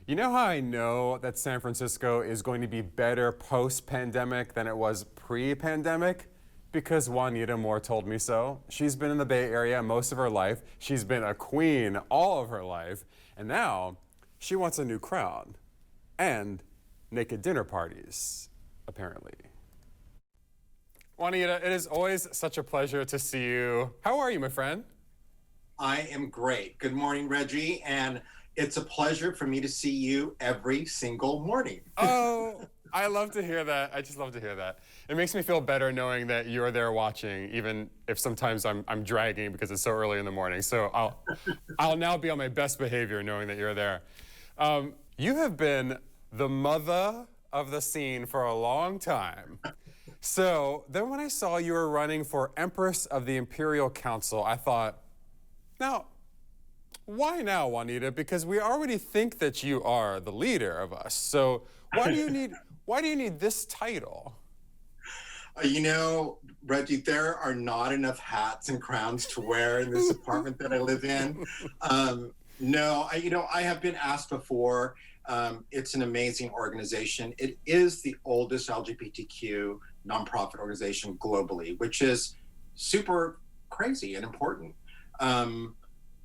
You know how I know that San Francisco is going to be better post-pandemic than it was pre-pandemic? Because Juanita Moore told me so. She's been in the Bay Area most of her life. She's been a queen all of her life. And now she wants a new crown and naked dinner parties, apparently. Juanita, it is always such a pleasure to see you. How are you, my friend? I am great. Good morning, Reggie. And it's a pleasure for me to see you every single morning. Oh, I love to hear that. I just love to hear that. It makes me feel better knowing that you're there watching, even if sometimes I'm dragging because it's so early in the morning. So I'll now be on my best behavior knowing that you're there. You have been the mother of the scene for a long time. So then when I saw you were running for Empress of the Imperial Council, I thought, now, why now, Juanita? Because we already think that you are the leader of us. So why do you need this title? You know, Reggie, there are not enough hats and crowns to wear in this apartment that I live in. I have been asked before. It's an amazing organization. It is the oldest LGBTQ nonprofit organization globally, which is super crazy and important.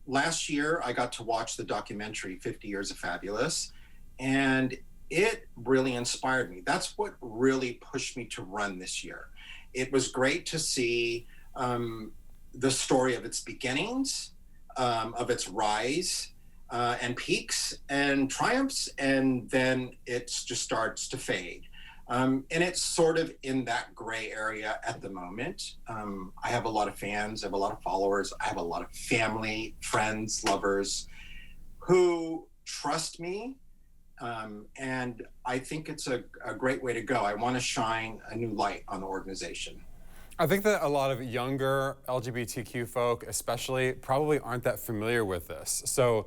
Last year, I got to watch the documentary 50 Years of Fabulous, and it really inspired me. That's what really pushed me to run this year. It was great to see the story of its beginnings, of its rise and peaks and triumphs, and then it just starts to fade. And it's sort of in that gray area at the moment. I have a lot of fans, I have a lot of followers, I have a lot of family, friends, lovers who trust me. And I think it's a great way to go. I want to shine a new light on the organization. I think that a lot of younger LGBTQ folk, especially, probably aren't that familiar with this. So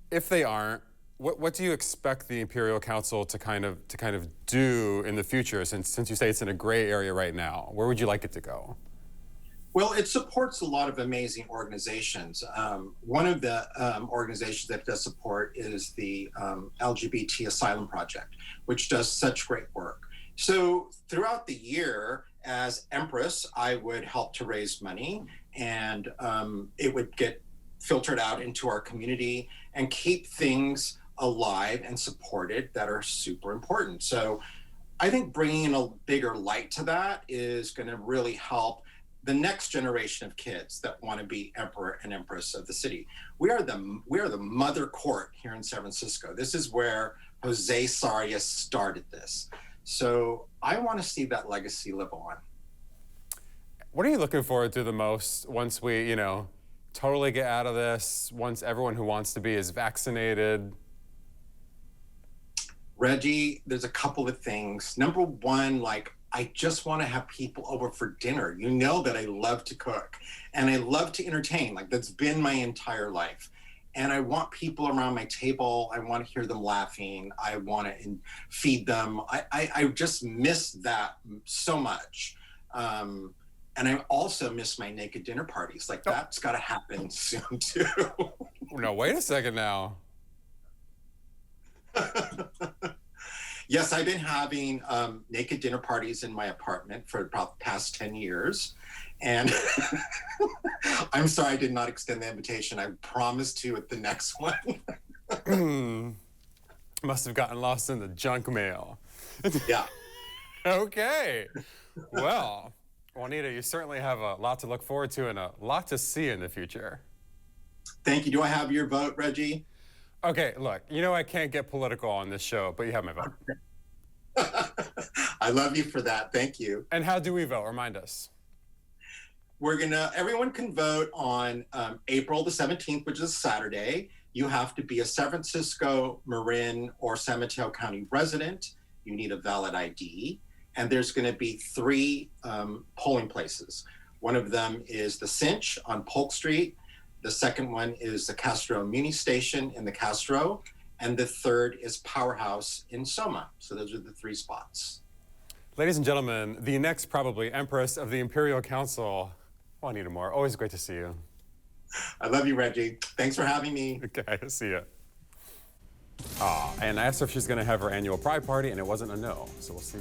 if they aren't, what do you expect the Imperial Council to kind of do in the future, since you say it's in a gray area right now? Where would you like it to go? Well, it supports a lot of amazing organizations. One of the organizations that it does support is the LGBT Asylum Project, which does such great work. So throughout the year, as Empress, I would help to raise money, and it would get filtered out into our community and keep things alive and supported that are super important. So I think bringing a bigger light to that is going to really help the next generation of kids that want to be emperor and empress of the city. We are the mother court here in San Francisco. This is where Jose Sarias started this. So I want to see that legacy live on. What are you looking forward to the most once we, totally get out of this, once everyone who wants to be is vaccinated? Reggie, there's a couple of things. Number one, I just want to have people over for dinner. You know that I love to cook and I love to entertain. That's been my entire life. And I want people around my table. I want to hear them laughing. I want to feed them. I just miss that so much. And I also miss my naked dinner parties. That's got to happen soon too. No, wait a second now. Yes, I've been having naked dinner parties in my apartment for about the past 10 years. And I'm sorry I did not extend the invitation. I promised to at the next one. Must have gotten lost in the junk mail. Yeah. Okay. Well, Juanita, you certainly have a lot to look forward to and a lot to see in the future. Thank you. Do I have your vote, Reggie? Okay, look, I can't get political on this show, but you have my vote. I love you for that. Thank you. And how do we vote? Remind us. Everyone can vote on April the 17th, which is Saturday. You have to be a San Francisco, Marin, or San Mateo County resident. You need a valid ID. And there's going to be 3 polling places. One of them is the Cinch on Polk Street. The second one is the Castro Muni Station in the Castro. And the third is Powerhouse in Soma. So those are the 3 spots. Ladies and gentlemen, the next probably Empress of the Imperial Council, Juanita Moore. Always great to see you. I love you, Reggie. Thanks for having me. Okay, see ya. And I asked her if she's going to have her annual pride party, and it wasn't a no. So we'll see.